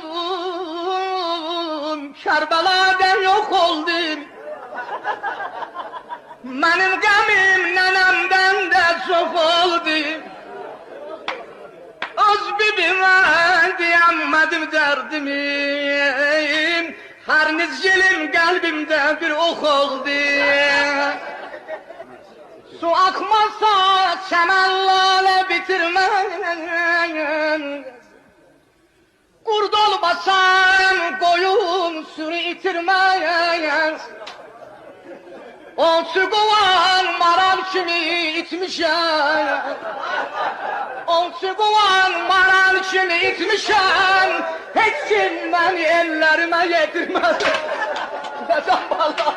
yokum, Kerbela'da yok oldum. Benim gemim nenemden de çok oldu. Öz bibime diyemedim derdimi, her nizcilim kalbimde bir ok oldu. Su akmazsa çemenlerle bitirmen, Kurd olmasan koyun sürü itirmen. Onsu kovan maral kimi itmişem, Onsu kovan maral kimi itmişem, hiç kim beni ellerime yedirmez. Neden vallahi?